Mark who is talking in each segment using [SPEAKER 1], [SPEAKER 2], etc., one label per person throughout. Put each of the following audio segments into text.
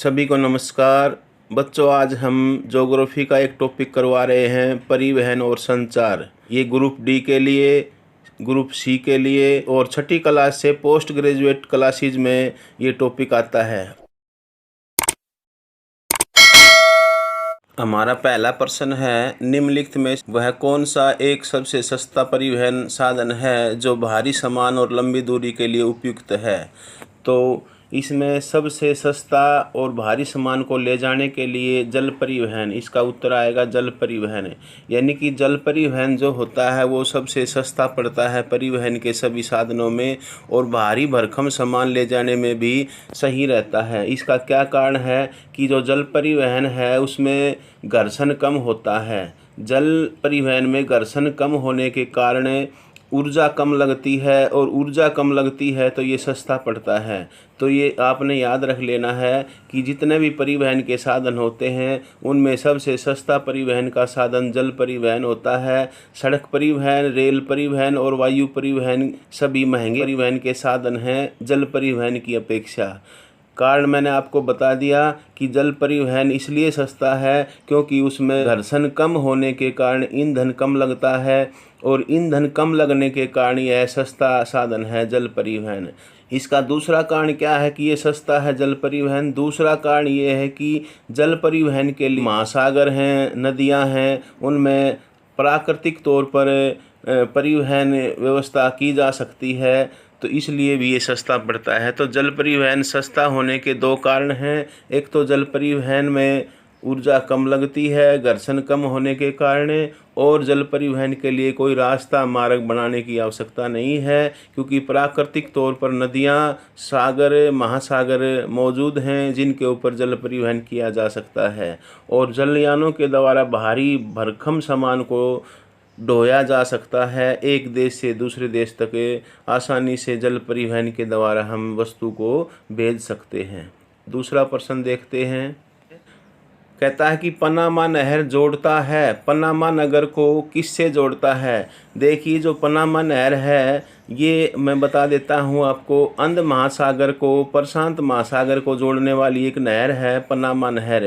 [SPEAKER 1] सभी को नमस्कार। बच्चों, आज हम ज्योग्राफी का एक टॉपिक करवा रहे हैं, परिवहन और संचार। ये ग्रुप डी के लिए, ग्रुप सी के लिए और छठी क्लास से पोस्ट ग्रेजुएट क्लासेज में ये टॉपिक आता है। हमारा पहला प्रश्न है, निम्नलिखित में वह कौन सा एक सबसे सस्ता परिवहन साधन है जो भारी सामान और लंबी दूरी के लिए उपयुक्त है। तो इसमें सबसे सस्ता और भारी सामान को ले जाने के लिए जल परिवहन, इसका उत्तर आएगा जल परिवहन। यानी कि जल परिवहन जो होता है वो सबसे सस्ता पड़ता है परिवहन के सभी साधनों में, और भारी भरकम सामान ले जाने में भी सही रहता है। इसका क्या कारण है कि जो जल परिवहन है उसमें घर्षण कम होता है। जल परिवहन में घर्षण कम होने के कारण ऊर्जा कम लगती है, और ऊर्जा कम लगती है तो ये सस्ता पड़ता है। तो ये आपने याद रख लेना है कि जितने भी परिवहन के साधन होते हैं उनमें सबसे सस्ता परिवहन का साधन जल परिवहन होता है। सड़क परिवहन, रेल परिवहन और वायु परिवहन सभी महंगे परिवहन के साधन हैं जल परिवहन की अपेक्षा। कारण मैंने आपको बता दिया कि जल परिवहन इसलिए सस्ता है क्योंकि उसमें घर्षण कम होने के कारण ईंधन कम लगता है, और ईंधन कम लगने के कारण यह सस्ता साधन है जल परिवहन। इसका दूसरा कारण क्या है कि ये सस्ता है जल परिवहन? दूसरा कारण ये है कि जल परिवहन के लिए महासागर हैं, नदियां हैं, उनमें प्राकृतिक तौर पर परिवहन व्यवस्था की जा सकती है, तो इसलिए भी ये सस्ता पड़ता है। तो जल परिवहन सस्ता होने के दो कारण हैं। एक तो जल परिवहन में ऊर्जा कम लगती है घर्षण कम होने के कारण, और जल परिवहन के लिए कोई रास्ता मार्ग बनाने की आवश्यकता नहीं है क्योंकि प्राकृतिक तौर पर नदियाँ, सागर, महासागर मौजूद हैं जिनके ऊपर जल परिवहन किया जा सकता है। और जलयानों के द्वारा भारी भरकम सामान को ढोया जा सकता है। एक देश से दूसरे देश तक आसानी से जल परिवहन के द्वारा हम वस्तु को भेज सकते हैं। दूसरा प्रश्न देखते हैं। कहता है कि पनामा नहर जोड़ता है, पनामा नगर को किससे जोड़ता है? देखिए, जो पनामा नहर है ये मैं बता देता हूँ आपको, अंध महासागर को प्रशांत महासागर को जोड़ने वाली एक नहर है पनामा नहर।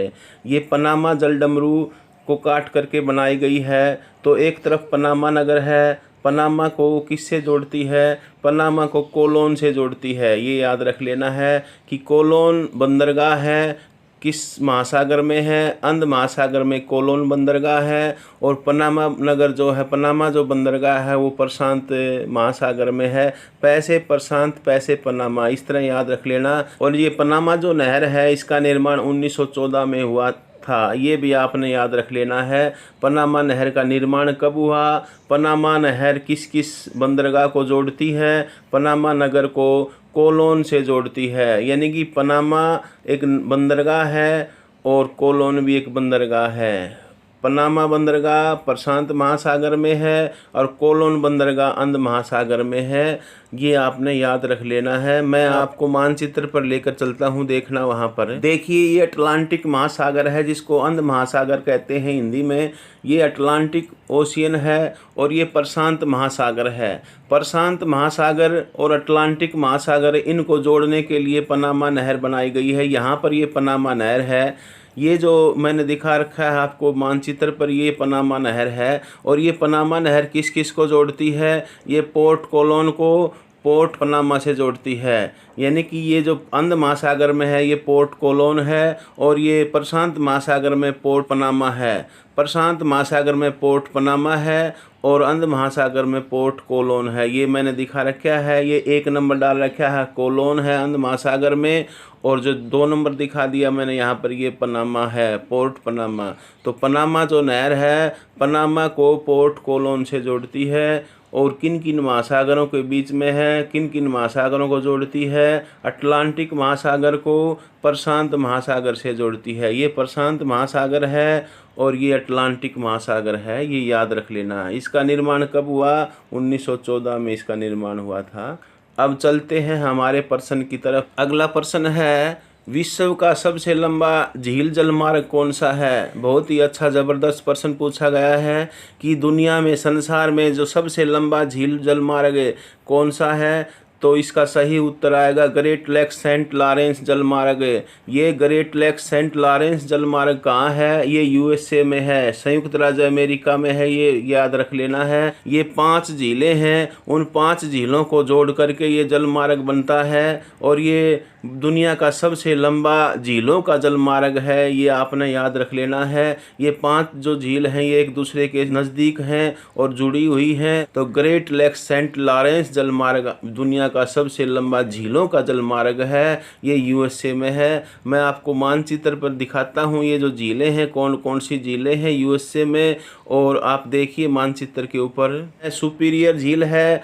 [SPEAKER 1] ये पनामा जलडमरू को काट करके बनाई गई है। तो एक तरफ पनामा नगर है, पनामा को किससे जोड़ती है? पनामा को कोलोन से जोड़ती है। ये याद रख लेना है कि कोलोन बंदरगाह है किस महासागर में है? अंध महासागर में कोलोन बंदरगाह है, और पनामा नगर जो है, पनामा जो बंदरगाह है वो प्रशांत महासागर में है। पैसे प्रशांत, पैसे पनामा, इस तरह याद रख लेना। और ये पनामा जो नहर है इसका निर्माण 1914 में हुआ था, ये भी आपने याद रख लेना है। पनामा नहर का निर्माण कब हुआ? पनामा नहर किस किस बंदरगाह को जोड़ती है? पनामा नगर को कोलोन से जोड़ती है। यानी कि पनामा एक बंदरगाह है और कोलोन भी एक बंदरगाह है। पनामा बंदरगाह प्रशांत महासागर में है और कोलोन बंदरगाह अंध महासागर में है। ये आपने याद रख लेना है। मैं आपको मानचित्र पर लेकर चलता हूँ, देखना वहाँ पर। देखिए, ये अटलांटिक महासागर है जिसको अंध महासागर कहते हैं हिंदी में। ये अटलांटिक ओशियन है और ये प्रशांत महासागर है। प्रशांत महासागर और अटलांटिक महासागर, इनको जोड़ने के लिए पनामा नहर बनाई गई है। यहाँ पर ये पनामा नहर है। ये जो मैंने दिखा रखा है आपको मानचित्र पर, ये पनामा नहर है। और ये पनामा नहर किस किस को जोड़ती है? ये पोर्ट कोलोन को पोर्ट पनामा से जोड़ती है। यानी कि ये जो अंध महासागर में है ये पोर्ट कोलोन है, और ये प्रशांत महासागर में पोर्ट पनामा है। प्रशांत महासागर में पोर्ट पनामा है और अंध महासागर में पोर्ट कोलोन है। ये मैंने दिखा रखा है। ये 1 नंबर डाल रखा है, कोलोन है अंध महासागर में, और जो 2 नंबर दिखा दिया मैंने यहाँ पर, ये पनामा है, पोर्ट पनामा। तो पनामा जो नहर है पनामा को पोर्ट कोलोन से जोड़ती है। और किन किन महासागरों के बीच में है, किन किन महासागरों को जोड़ती है? अटलांटिक महासागर को प्रशांत महासागर से जोड़ती है। ये प्रशांत महासागर है और ये अटलांटिक महासागर है, ये याद रख लेना। इसका निर्माण कब हुआ? 1914 में इसका निर्माण हुआ था। अब चलते हैं हमारे प्रश्न की तरफ। अगला प्रश्न है, विश्व का सबसे लंबा झील जलमार्ग कौन सा है? बहुत ही अच्छा ज़बरदस्त प्रश्न पूछा गया है कि दुनिया में, संसार में जो सबसे लंबा झील जलमार्ग कौन सा है? तो इसका सही उत्तर आएगा ग्रेट लेक्स सेंट लॉरेंस जलमार्ग। ये ग्रेट लेक्स सेंट लॉरेंस जलमार्ग कहाँ है? ये यूएसए में है, संयुक्त राज्य अमेरिका में है, ये याद रख लेना है। ये 5 झीलें हैं, उन 5 झीलों को जोड़ करके ये जलमार्ग बनता है और ये दुनिया का सबसे लंबा झीलों का जलमार्ग है, ये आपने याद रख लेना है। ये 5 जो झील हैं ये एक दूसरे के नज़दीक हैं और जुड़ी हुई हैं। तो ग्रेट लेक्स सेंट लॉरेंस जलमार्ग दुनिया का सबसे लंबा झीलों का जलमार्ग है, ये यूएसए में है। मैं आपको मानचित्र पर दिखाता हूँ ये जो झीलें हैं कौन कौन सी झीलें हैं यूएसए में, और आप देखिए मानचित्र के ऊपर सुपीरियर झील है,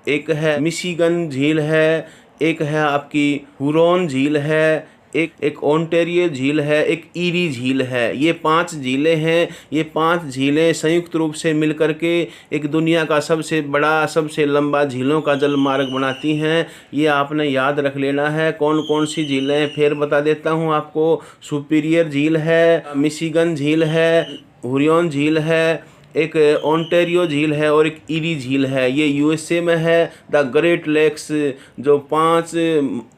[SPEAKER 1] एक है मिशिगन झील है, एक है आपकी हुरॉन झील है, एक ओंटारियो झील है, एक ईरी झील है। ये 5 झीलें हैं। ये 5 झीलें संयुक्त रूप से मिलकर के एक दुनिया का सबसे बड़ा सबसे लंबा झीलों का जलमार्ग बनाती हैं। ये आपने याद रख लेना है। कौन कौन सी झीलें फिर बता देता हूँ आपको। सुपीरियर झील है, मिशिगन झील है, हुरॉन झील है, एक ओंटारियो झील है और एक ईरी झील है। ये यूएसए में है। द ग्रेट लेक्स जो 5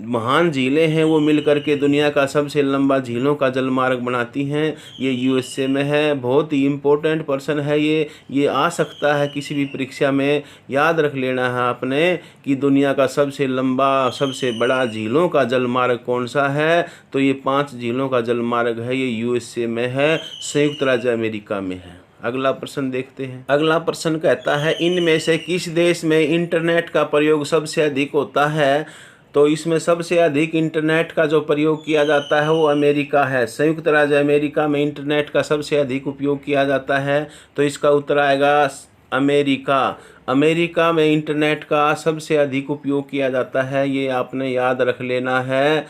[SPEAKER 1] महान झीलें हैं वो मिलकर के दुनिया का सबसे लंबा झीलों का जलमार्ग बनाती हैं। ये यूएसए में है। बहुत ही इम्पोर्टेंट पर्सन है ये आ सकता है किसी भी परीक्षा में। याद रख लेना है आपने कि दुनिया का सबसे लंबा सबसे बड़ा झीलों का जलमार्ग कौन सा है। तो ये 5 झीलों का जलमार्ग है, ये यूएसए में है, संयुक्त राज्य अमेरिका में है। अगला प्रश्न देखते हैं। अगला प्रश्न कहता है इनमें से किस देश में इंटरनेट का प्रयोग सबसे अधिक होता है? तो इसमें सबसे अधिक इंटरनेट का जो प्रयोग किया जाता है वो अमेरिका है। संयुक्त राज्य अमेरिका में इंटरनेट का सबसे अधिक उपयोग किया जाता है। तो इसका उत्तर आएगा अमेरिका। अमेरिका में इंटरनेट का सबसे अधिक उपयोग किया जाता है, ये आपने याद रख लेना है।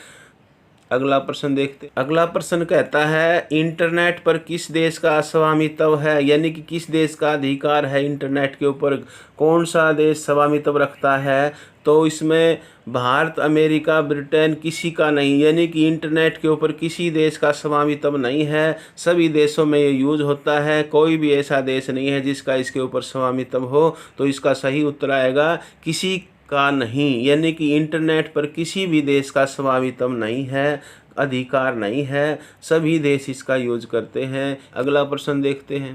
[SPEAKER 1] अगला प्रश्न देखते। अगला प्रश्न कहता है इंटरनेट पर किस देश का स्वामित्व है, यानी कि किस देश का अधिकार है इंटरनेट के ऊपर, कौन सा देश स्वामित्व रखता है? तो इसमें भारत, अमेरिका, ब्रिटेन किसी का नहीं, यानी कि इंटरनेट के ऊपर किसी देश का स्वामित्व नहीं है। सभी देशों में ये यूज़ होता है, कोई भी ऐसा देश नहीं है जिसका इसके ऊपर स्वामित्व हो। तो इसका सही उत्तर आएगा किसी का नहीं, यानी कि इंटरनेट पर किसी भी देश का स्वामित्व नहीं है, अधिकार नहीं है, सभी देश इसका यूज करते हैं। अगला प्रश्न देखते हैं।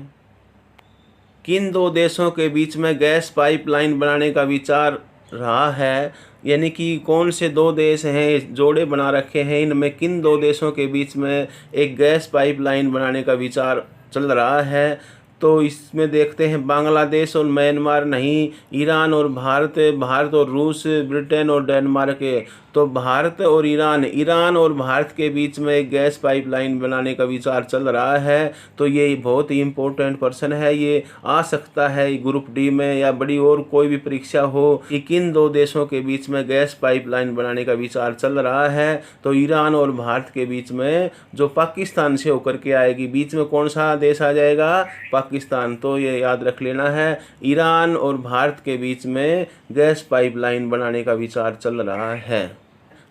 [SPEAKER 1] किन 2 देशों के बीच में गैस पाइपलाइन बनाने का विचार रहा है, यानी कि कौन से 2 देश हैं जोड़े बना रखे हैं, इनमें किन 2 देशों के बीच में एक गैस पाइपलाइन बनाने का विचार चल रहा है? तो इसमें देखते हैं बांग्लादेश और म्यांमार नहीं, ईरान और भारत, भारत और रूस, ब्रिटेन और डेनमार्क। तो भारत और ईरान और भारत के बीच में एक गैस पाइपलाइन बनाने का विचार चल रहा है। तो ये बहुत ही इम्पोर्टेंट पर्सन है, ये आ सकता है ग्रुप डी में या बड़ी और कोई भी परीक्षा हो कि किन 2 देशों के बीच में गैस पाइपलाइन बनाने का विचार चल रहा है। तो ईरान और भारत के बीच में जो पाकिस्तान से होकर के आएगी, बीच में कौन सा देश आ जाएगा? पाकिस्तान। तो ये याद रख लेना है, ईरान और भारत के बीच में गैस पाइपलाइन बनाने का विचार चल रहा है।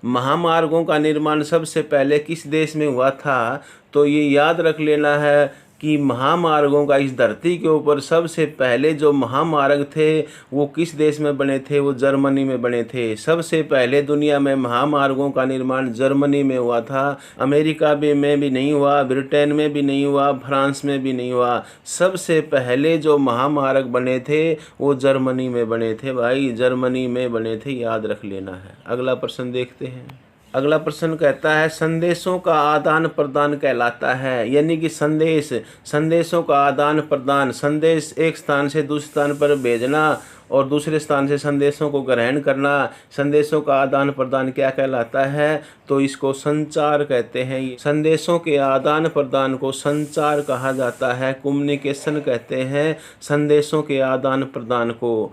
[SPEAKER 1] महामार्गों का निर्माण सबसे पहले किस देश में हुआ था? तो ये याद रख लेना है कि महामार्गों का इस धरती के ऊपर सबसे पहले जो महामार्ग थे वो किस देश में बने थे? वो जर्मनी में बने थे। सबसे पहले दुनिया में महामार्गों का निर्माण जर्मनी में हुआ था। अमेरिका में भी नहीं हुआ, ब्रिटेन में भी नहीं हुआ, फ्रांस में भी नहीं हुआ। सबसे पहले जो महामार्ग बने थे वो जर्मनी में बने थे भाई, जर्मनी में बने थे, याद रख लेना है। अगला प्रश्न देखते हैं। अगला प्रश्न कहता है संदेशों का आदान प्रदान कहलाता है, यानी कि संदेशों का आदान प्रदान, संदेश एक स्थान से दूसरे स्थान पर भेजना और दूसरे स्थान से संदेशों को ग्रहण करना, संदेशों का आदान प्रदान क्या कहलाता है? तो इसको संचार कहते हैं। संदेशों के आदान प्रदान को संचार कहा जाता है, कम्युनिकेशन कहते हैं संदेशों के आदान प्रदान को।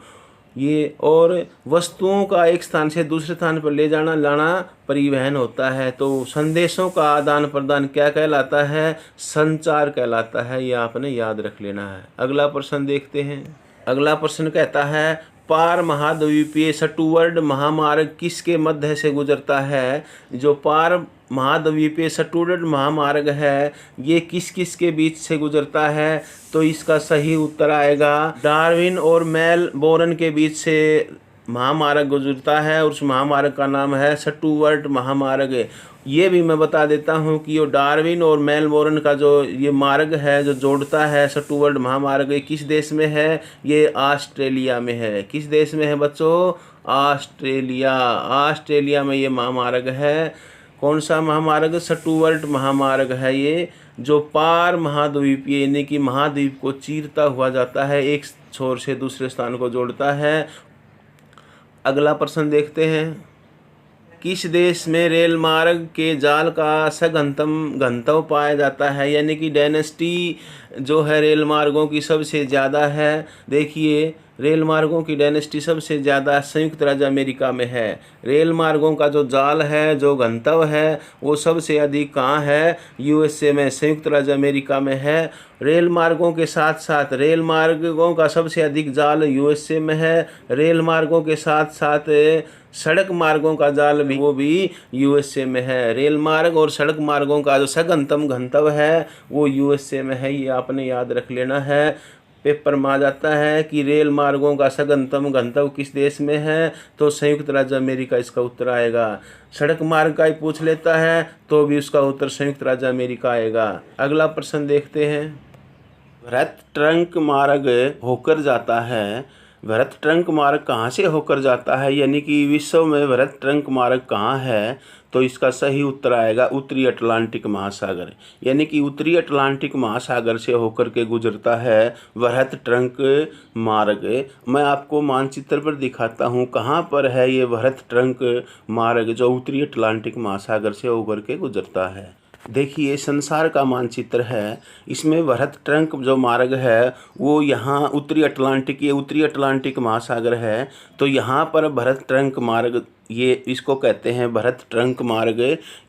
[SPEAKER 1] ये और वस्तुओं का एक स्थान से दूसरे स्थान पर ले जाना लाना परिवहन होता है। तो संदेशों का आदान प्रदान क्या कहलाता है? संचार कहलाता है, ये आपने याद रख लेना है। अगला प्रश्न देखते हैं। अगला प्रश्न कहता है पार महाद्वीपीय स्टुअर्ड महामार्ग किसके मध्य से गुजरता है? जो पार महाद्वीपीय स्टुअर्ड महामार्ग है ये किस किस के बीच से गुजरता है? तो इसका सही उत्तर आएगा डार्विन और मेलबोर्न के बीच से महामार्ग गुजरता है और उस महामार्ग का नाम है स्टुअर्ट महामार्ग। ये भी मैं बता देता हूँ कि ये डार्विन और मेलबोर्न का जो ये मार्ग है जो जोड़ता है स्टुअर्ट महामार्ग, ये किस देश में है? ये ऑस्ट्रेलिया में है। किस देश में है बच्चों? ऑस्ट्रेलिया। ऑस्ट्रेलिया में ये महामार्ग है। कौन सा महामार्ग? स्टुअर्ट महामार्ग है ये, जो पार महाद्वीप यानी कि महाद्वीप को चीरता हुआ जाता है, एक छोर से दूसरे स्थान को जोड़ता है। अगला प्रश्न देखते हैं। किस देश में रेल मार्ग के जाल का सघनतम घनत्व पाया जाता है, यानी कि डेंसिटी जो है रेल मार्गों की सबसे ज़्यादा है? देखिए, रेल मार्गों की डेंसिटी सबसे ज़्यादा संयुक्त राज्य अमेरिका में है। रेल मार्गों का जो जाल है, जो घनत्व है, वो सबसे अधिक कहाँ है? यूएसए में, संयुक्त राज्य अमेरिका में है। रेल मार्गों के साथ साथ रेल मार्गों का सबसे अधिक जाल यूएसए में है। रेल मार्गों के साथ साथ सड़क मार्गों का जाल भी वो भी यूएसए में है। रेल मार्ग और सड़क मार्गों का जो सघनतम घनत्व है वो यूएसए में है। ये आपने याद रख लेना है। पेपर में आ जाता है कि रेल मार्गों का सघनतम घनत्व किस देश में है, तो संयुक्त राज्य अमेरिका इसका उत्तर आएगा। सड़क मार्ग का ही पूछ लेता है तो भी उसका उत्तर संयुक्त राज्य अमेरिका आएगा। अगला प्रश्न देखते हैं। वृहत ट्रंक मार्ग होकर जाता है। वृहत ट्रंक मार्ग कहाँ से होकर जाता है, यानी कि विश्व में वृहत ट्रंक मार्ग कहाँ है? तो इसका सही उत्तर आएगा उत्तरी अटलांटिक महासागर, यानी कि उत्तरी अटलांटिक महासागर से होकर के गुजरता है वृहत ट्रंक मार्ग। मैं आपको मानचित्र पर दिखाता हूँ कहाँ पर है ये वृहत ट्रंक मार्ग जो उत्तरी अटलांटिक महासागर से होकर के गुजरता है। देखिए, संसार का मानचित्र है, इसमें वृहत ट्रंक जो मार्ग है वो यहाँ उत्तरी अटलांटिक, ये उत्तरी अटलांटिक महासागर है, तो यहाँ पर वृहत ट्रंक मार्ग, ये इसको कहते हैं वृहत ट्रंक मार्ग।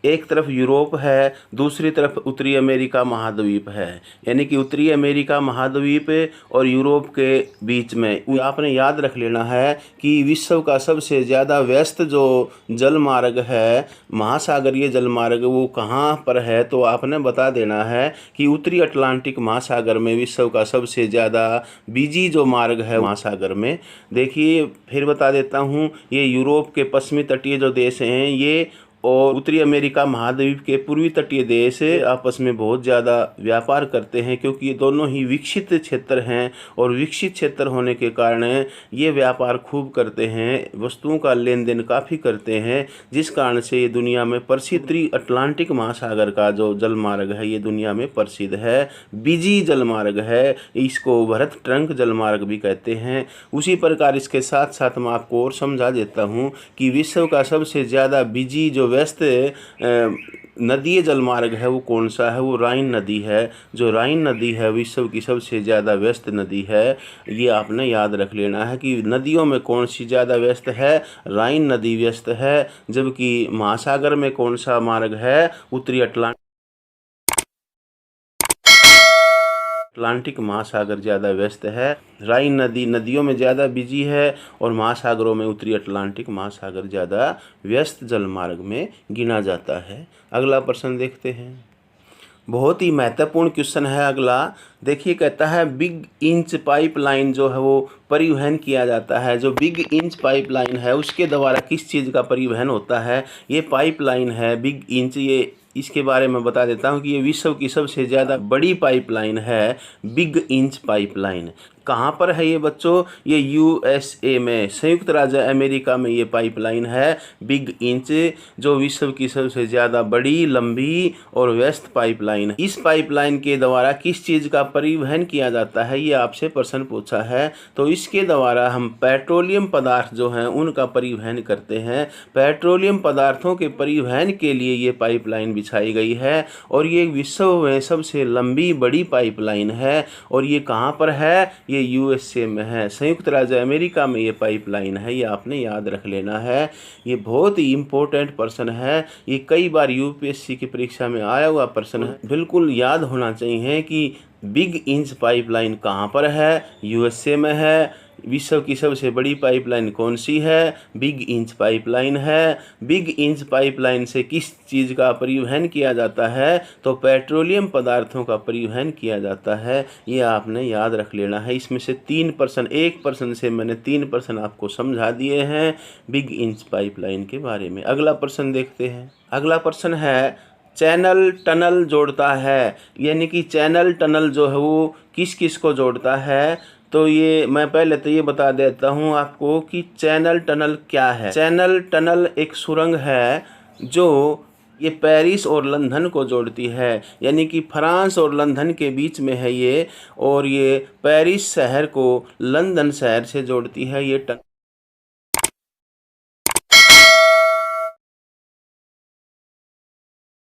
[SPEAKER 1] एक तरफ यूरोप है, दूसरी तरफ उत्तरी अमेरिका महाद्वीप है, यानी कि उत्तरी अमेरिका महाद्वीप और यूरोप के बीच में। आपने याद रख लेना है कि विश्व का सबसे ज़्यादा व्यस्त जो जल मार्ग है, महासागरीय जल मार्ग, वो कहाँ पर है? तो आपने बता देना है कि उत्तरी अटलांटिक महासागर में विश्व का सबसे ज़्यादा बिजी जो मार्ग है महासागर में। देखिए, फिर बता देता हूँ, ये यूरोप के पश्चिमी तटीय जो देश हैं ये और उत्तरी अमेरिका महाद्वीप के पूर्वी तटीय देश आपस में बहुत ज़्यादा व्यापार करते हैं, क्योंकि ये दोनों ही विकसित क्षेत्र हैं और विकसित क्षेत्र होने के कारण ये व्यापार खूब करते हैं, वस्तुओं का लेन देन काफ़ी करते हैं, जिस कारण से ये दुनिया में प्रसिद्ध उत्तरी अटलांटिक महासागर का जो जल मार्ग है ये दुनिया में प्रसिद्ध है, बिजी जल मार्ग है, इसको वृहत ट्रंक जल मार्ग भी कहते हैं। उसी प्रकार इसके साथ साथ मैं आपको और समझा देता हूँ कि विश्व का सबसे ज़्यादा बिजी जो व्यस्त नदीय जलमार्ग है वो कौन सा है? वो राइन नदी है। जो राइन नदी है विश्व की सबसे ज़्यादा व्यस्त नदी है। ये आपने याद रख लेना है कि नदियों में कौन सी ज़्यादा व्यस्त है? राइन नदी व्यस्त है। जबकि महासागर में कौन सा मार्ग है? उत्तरी अटलांटिक महासागर ज़्यादा व्यस्त है। राइन नदी नदियों में ज़्यादा बिजी है और महासागरों में उत्तरी अटलांटिक महासागर ज़्यादा व्यस्त जलमार्ग में गिना जाता है। अगला प्रश्न देखते हैं। बहुत ही महत्वपूर्ण क्वेश्चन है अगला। देखिए, कहता है बिग इंच पाइपलाइन जो है वो परिवहन किया जाता है। जो बिग इंच पाइपलाइन है उसके द्वारा किस चीज़ का परिवहन होता है? ये पाइपलाइन है बिग इंच, ये इसके बारे में बता देता हूँ कि ये विश्व की सबसे ज़्यादा बड़ी पाइपलाइन है बिग इंच पाइपलाइन। कहाँ पर है ये बच्चों? ये यूएसए में, संयुक्त राज्य अमेरिका में ये पाइपलाइन है बिग इंच, जो विश्व की सबसे ज़्यादा बड़ी, लंबी और व्यस्त पाइपलाइन है। इस पाइपलाइन के द्वारा किस चीज़ का परिवहन किया जाता है, ये आपसे प्रश्न पूछा है। तो इसके द्वारा हम पेट्रोलियम पदार्थ जो हैं उनका परिवहन करते हैं। पेट्रोलियम पदार्थों के परिवहन के लिए ये पाइपलाइन बिछाई गई है और ये विश्व में सबसे लंबी बड़ी पाइपलाइन है। और ये कहाँ पर है? ये यूएसए में है, संयुक्त राज्य अमेरिका में ये पाइपलाइन है। ये आपने याद रख लेना है। ये बहुत ही इम्पोर्टेंट प्रश्न है, ये कई बार यूपीएससी की परीक्षा में आया हुआ प्रश्न है। बिल्कुल याद होना चाहिए कि बिग इंच पाइपलाइन कहाँ पर है? यूएसए में है। विश्व की सबसे बड़ी पाइपलाइन कौन सी है? बिग इंच पाइपलाइन है। बिग इंच पाइपलाइन से किस चीज़ का परिवहन किया जाता है? तो पेट्रोलियम पदार्थों का परिवहन किया जाता है। ये आपने याद रख लेना है। इसमें से 3 प्रश्न, 1 प्रश्न से मैंने 3 प्रश्न आपको समझा दिए हैं बिग इंच पाइपलाइन के बारे में। अगला प्रश्न देखते हैं। अगला प्रश्न है, चैनल टनल जोड़ता है, यानी कि चैनल टनल जो है वो किस किस को जोड़ता है? तो ये मैं पहले तो ये बता देता हूँ आपको कि चैनल टनल क्या है। चैनल टनल एक सुरंग है जो ये पेरिस और लंदन को जोड़ती है, यानी कि फ्रांस और लंदन के बीच में है ये, और ये पेरिस शहर को लंदन शहर से जोड़ती है ये टनल।